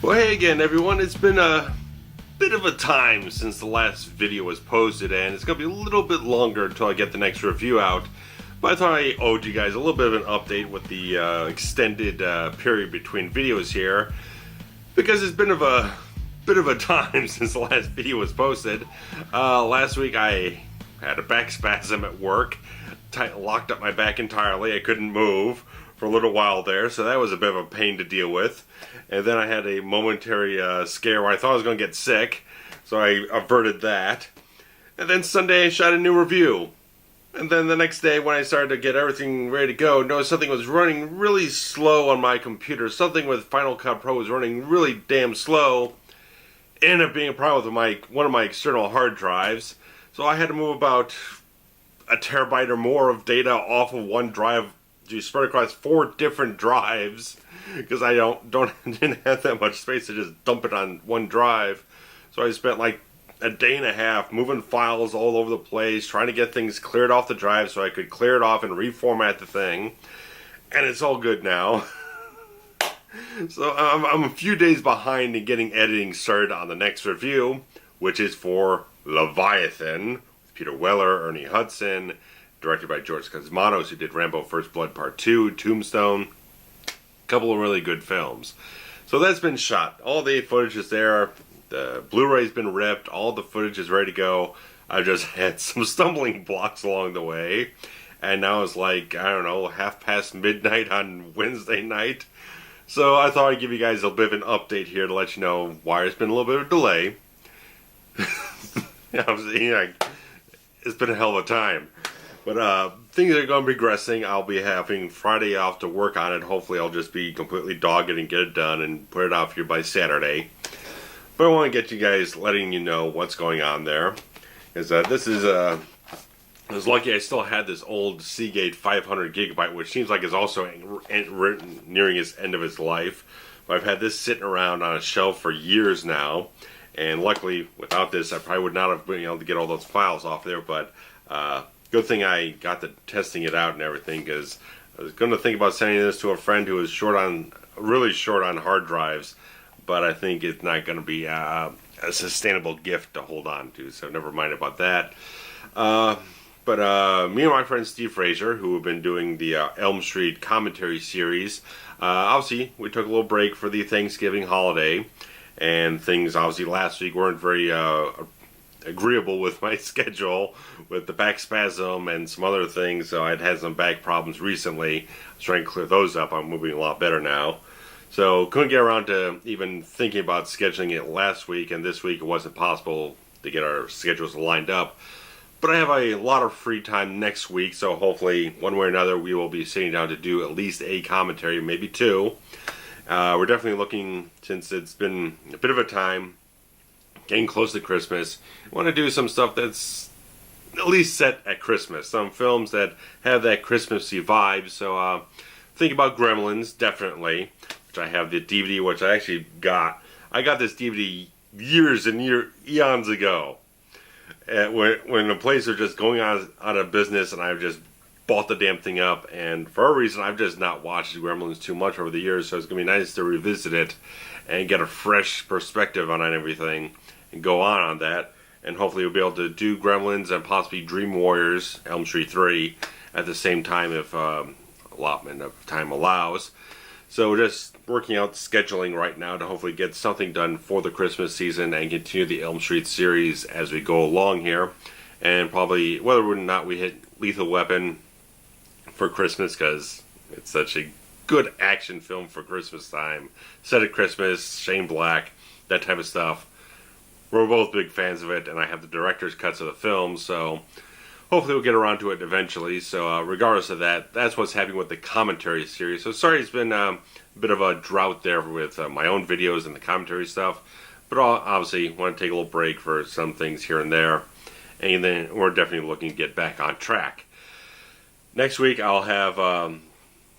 Well, hey again everyone, it's been a bit of a time since the last video was posted, and it's going to be a little bit longer until I get the next review out. But I thought I owed you guys a little bit of an update with the extended period between videos here, because it's been a bit of a time since the last video was posted. Last week I had a back spasm at work, locked up my back entirely. I couldn't move for a little while there, so that was a bit of a pain to deal with. And then I had a momentary scare where I thought I was going to get sick, so I averted that. And then Sunday I shot a new review. And then the next day when I started to get everything ready to go, noticed something was running really slow on my computer. Something with Final Cut Pro was running really damn slow. It ended up being a problem with one of my external hard drives. So I had to move about a terabyte or more of data off of one drive to spread across 4 different drives, because I didn't have that much space to just dump it on one drive. So I spent like a day and a half moving files all over the place, trying to get things cleared off the drive so I could clear it off and reformat the thing. And it's all good now. So I'm a few days behind in getting editing started on the next review, which is for Leviathan, with Peter Weller, Ernie Hudson, directed by George Cosmatos, who did Rambo First Blood Part 2, Tombstone. A couple of really good films. So that's been shot. All the footage is there. The Blu-ray's been ripped. All the footage is ready to go. I just had some stumbling blocks along the way. And now it's like, I don't know, midnight on Wednesday night. So I thought I'd give you guys a bit of an update here to let you know why there's been a little bit of a delay. It's been a hell of a time. But things are going to be progressing. I'll be having Friday off to work on it. Hopefully I'll just be completely dogged and get it done and put it out here by Saturday. But I want to get you guys, letting you know what's going on there. Is this is I was lucky I still had this old Seagate 500 gigabyte, which seems like it's also nearing its end of its life. But I've had this sitting around on a shelf for years now. And luckily, without this, I probably would not have been able to get all those files off there. But good thing I got to testing it out and everything, because I was going to think about sending this to a friend who was really short on hard drives, but I think it's not going to be a sustainable gift to hold on to, so never mind about that. But me and my friend Steve Frazier, who have been doing the Elm Street commentary series, obviously we took a little break for the Thanksgiving holiday, and things obviously last week weren't very agreeable with my schedule, with the back spasm and some other things. So I'd had some back problems recently. I was trying to clear those up. I'm moving a lot better now. So couldn't get around to even thinking about scheduling it last week, and this week it wasn't possible to get our schedules lined up. But I have a lot of free time next week, so hopefully one way or another we will be sitting down to do at least a commentary, maybe 2. We're definitely looking, since it's been a bit of a time, getting close to Christmas, I want to do some stuff that's at least set at Christmas. Some films that have that Christmassy vibe. So think about Gremlins, definitely, which I have the DVD, which I actually got. I got this DVD years and eons ago, when the place was just going out of business, and I've just bought the damn thing up. And for a reason, I've just not watched Gremlins too much over the years, so it's going to be nice to revisit it and get a fresh perspective on everything and go on that. And hopefully we'll be able to do Gremlins and possibly Dream Warriors, Elm Street 3, at the same time if allotment of time allows. So we're just working out scheduling right now to hopefully get something done for the Christmas season and continue the Elm Street series as we go along here. And probably, whether or not we hit Lethal Weapon for Christmas, because it's such a good action film for Christmas time. Set at Christmas, Shane Black, that type of stuff. We're both big fans of it, and I have the director's cuts of the film, so hopefully we'll get around to it eventually. So regardless of that, that's what's happening with the commentary series. So sorry it's been a bit of a drought there with my own videos and the commentary stuff, but obviously want to take a little break for some things here and there, and then we're definitely looking to get back on track. Next week I'll have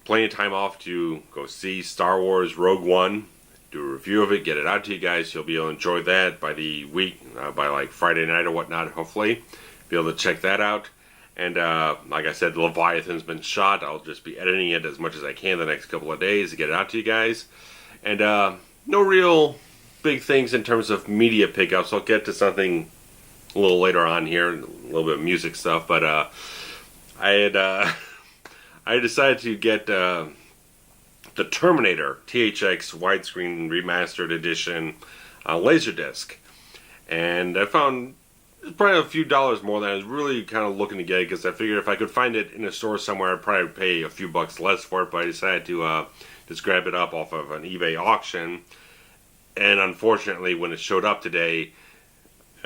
plenty of time off to go see Star Wars Rogue One, do a review of it, get it out to you guys. You'll be able to enjoy that by the week, by like Friday night or whatnot, hopefully. Be able to check that out. And like I said, Leviathan's been shot. I'll just be editing it as much as I can the next couple of days to get it out to you guys. And no real big things in terms of media pickups. I'll get to something a little later on here, a little bit of music stuff. But I had I decided to get the Terminator THX widescreen remastered edition Laserdisc, and I found it's probably a few dollars more than I was really kind of looking to get, because I figured if I could find it in a store somewhere, I'd probably pay a few bucks less for it. But I decided to just grab it up off of an eBay auction. And unfortunately, when it showed up today,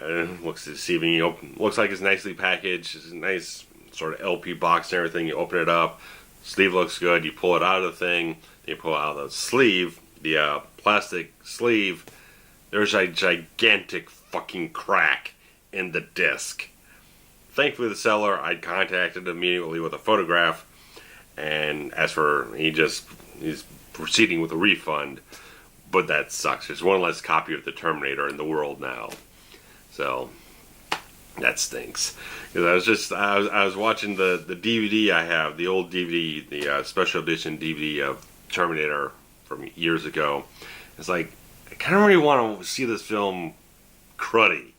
looks deceiving. Looks like it's nicely packaged. It's a nice sort of LP box and everything. You open it up, sleeve looks good. You pull it out of the thing, then you pull it out of the sleeve, the plastic sleeve. There's a gigantic fucking crack in the disc. Thankfully, the seller, I contacted immediately with a photograph and asked for, he's proceeding with a refund. But that sucks. There's one less copy of the Terminator in the world now, so that stinks. Because I was watching the DVD I have, the old DVD, the special edition DVD of Terminator from years ago. It's like, I kind of really want to see this film cruddy.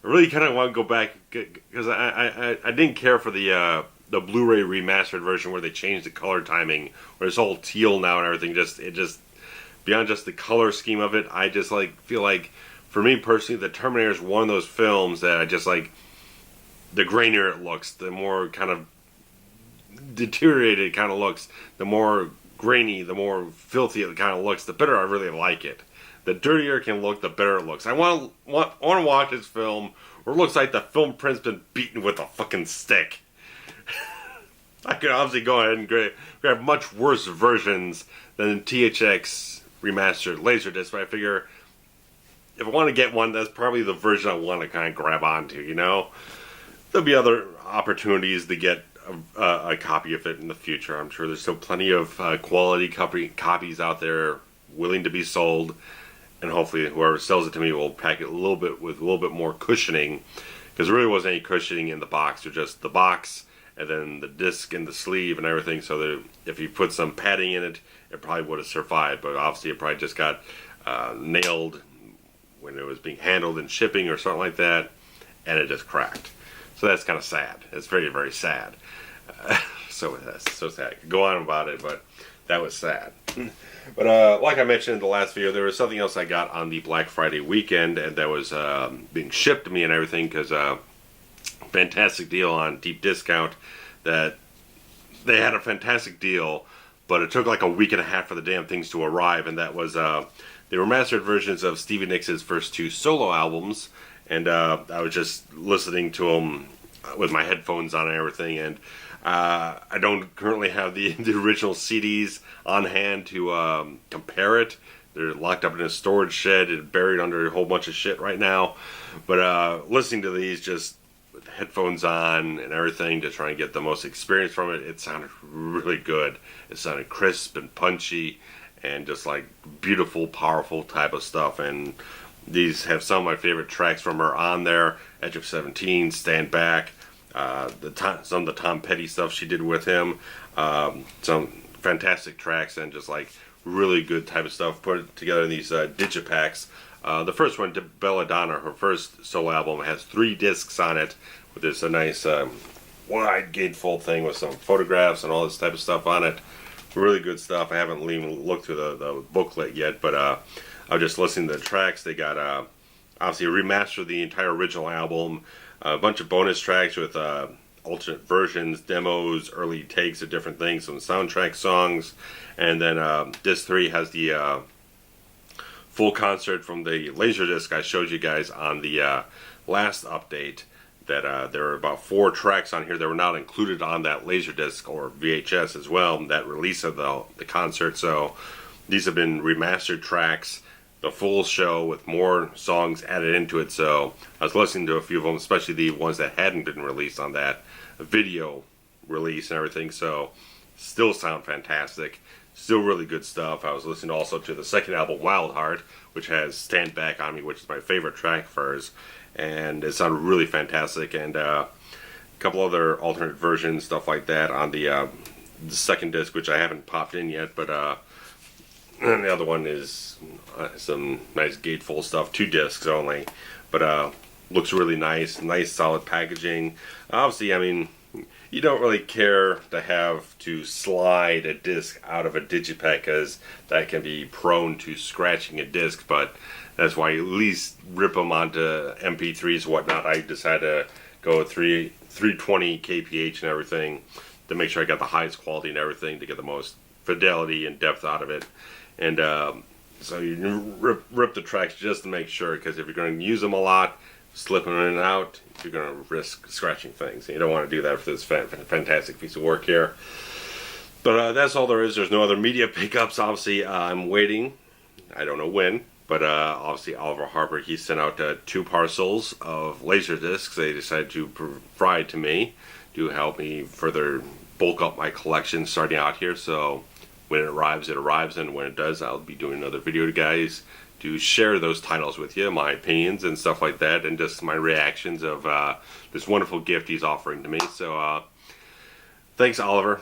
I really kind of want to go back, because I didn't care for the Blu-ray remastered version where they changed the color timing, where it's all teal now and everything. Beyond just the color scheme of it, I just feel like, for me personally, the Terminator is one of those films that I just like. The grainier it looks, the more kind of deteriorated it kind of looks, the more grainy, the more filthy it kind of looks, the better I really like it. The dirtier it can look, the better it looks. I want to watch this film where it looks like the film print's been beaten with a fucking stick. I could obviously go ahead and grab much worse versions than THX Remastered Laserdisc, but I figure if I want to get one, that's probably the version I want to kind of grab onto, you know? There'll be other opportunities to get a copy of it in the future. I'm sure there's still plenty of quality copies out there willing to be sold, and hopefully whoever sells it to me will pack it with a little bit more cushioning, because there really wasn't any cushioning in the box. There's just the box and then the disc and the sleeve and everything, so that if you put some padding in it, it probably would have survived. But obviously it probably just got nailed when it was being handled in shipping or something like that, and it just cracked. So that's kind of sad. It's very, very sad. So that's so sad. I could go on about it, but that was sad. But like I mentioned in the last video, there was something else I got on the Black Friday weekend, and that was being shipped to me and everything, because fantastic deal on deep discount. That they had a fantastic deal, but it took like a week and a half for the damn things to arrive, and that was the remastered versions of Stevie Nicks' first two solo albums. And I was just listening to them with my headphones on and everything, and I don't currently have the original CDs on hand to compare it. They're locked up in a storage shed and buried under a whole bunch of shit right now. But listening to these just with headphones on and everything to try and get the most experience from it, it sounded really good. It sounded crisp and punchy and just like beautiful, powerful type of stuff. And these have some of my favorite tracks from her on there: Edge of 17, Stand Back, some of the Tom Petty stuff she did with him, some fantastic tracks, and just like really good type of stuff put together in these digipacks. The first one, Belladonna, her first solo album, has 3 discs on it, with this a nice wide gatefold thing with some photographs and all this type of stuff on it. Really good stuff. I haven't even looked through the booklet yet, but I was just listening to the tracks. They got obviously remastered the entire original album, a bunch of bonus tracks with alternate versions, demos, early takes of different things, some soundtrack songs, and then disc 3 has the full concert from the Laserdisc I showed you guys on the last update. That there are about 4 tracks on here that were not included on that Laserdisc or VHS as well, that release of the concert. So these have been remastered tracks, the full show with more songs added into it. So I was listening to a few of them, especially the ones that hadn't been released on that video release and everything. So still sound fantastic, still really good stuff. I was listening also to the second album, Wild Heart, which has Stand Back on Me, which is my favorite track of hers, and it sounded really fantastic. And a couple other alternate versions, stuff like that, on the second disc, which I haven't popped in yet, but And the other one is some nice gatefold stuff, 2 discs only, but looks really nice, nice solid packaging. Obviously, I mean, you don't really care to have to slide a disc out of a digipack because that can be prone to scratching a disc, but that's why you at least rip them onto MP3s and whatnot. I decided to go with 320 kph and everything to make sure I got the highest quality and everything to get the most fidelity and depth out of it. And so you rip the tracks just to make sure, because if you're going to use them a lot, slipping in and out, you're going to risk scratching things. You don't want to do that for this fantastic piece of work here. But that's all there is. There's no other media pickups. Obviously, I'm waiting. I don't know when. But obviously, Oliver Harper, he sent out 2 parcels of Laserdiscs. They decided to provide to me to help me further bulk up my collection starting out here. So when it arrives, and when it does, I'll be doing another video to guys to share those titles with you, my opinions and stuff like that, and just my reactions of this wonderful gift he's offering to me. So thanks, Oliver.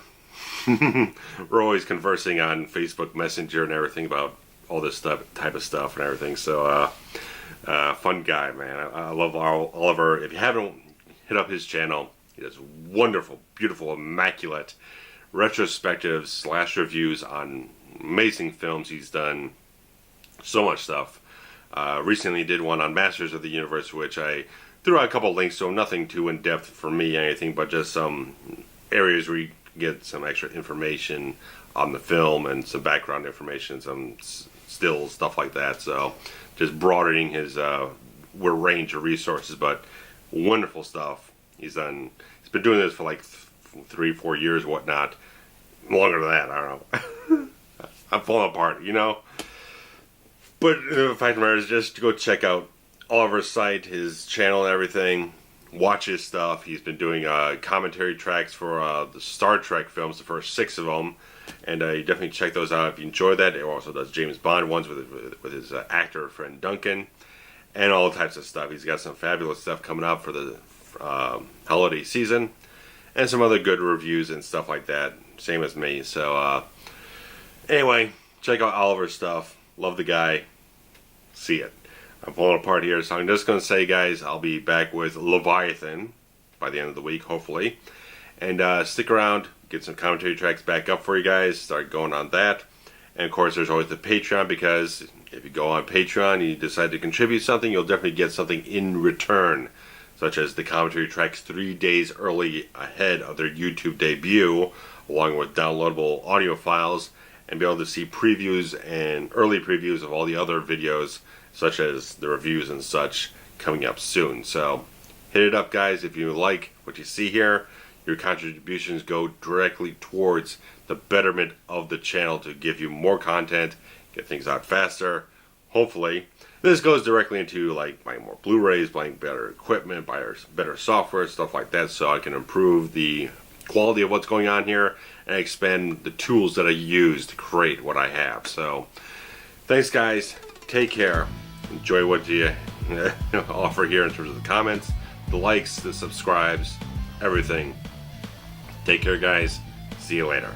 We're always conversing on Facebook Messenger and everything about all this type of stuff and everything. So fun guy, man. I love Oliver. If you haven't hit up his channel, he does wonderful, beautiful, immaculate retrospectives / reviews on amazing films. He's done so much stuff. Recently did one on Masters of the Universe, which I threw out a couple links to. Nothing too in-depth for me, anything, but just some areas where you get some extra information on the film and some background information, some stills, stuff like that. So just broadening his range of resources, but wonderful stuff. He's been doing this for like 3-4 years, whatnot. Longer than that, I don't know. I'm falling apart, you know. But the fact of the matter is, just go check out Oliver's site, his channel and everything. Watch his stuff. He's been doing commentary tracks for the Star Trek films, the first 6 of them. And you definitely check those out if you enjoy that. He also does James Bond ones with his actor friend Duncan. And all types of stuff. He's got some fabulous stuff coming up for the holiday season. And some other good reviews and stuff like that. Same as me. So anyway, check out Oliver's stuff. Love the guy. See it. I'm falling apart here, so I'm just going to say, guys, I'll be back with Leviathan by the end of the week, hopefully. And stick around, get some commentary tracks back up for you guys, start going on that. And of course, there's always the Patreon, because if you go on Patreon and you decide to contribute something, you'll definitely get something in return, such as the commentary tracks 3 days early ahead of their YouTube debut, along with downloadable audio files, and be able to see previews and early previews of all the other videos, such as the reviews and such, coming up soon. So hit it up, guys. If you like what you see here, your contributions go directly towards the betterment of the channel to give you more content, get things out faster, hopefully. This goes directly into like buying more Blu-rays, buying better equipment, buying better software, stuff like that, so I can improve the quality of what's going on here and expand the tools that I use to create what I have. So thanks, guys. Take care. Enjoy what you offer here in terms of the comments, the likes, the subscribes, everything. Take care, guys. See you later.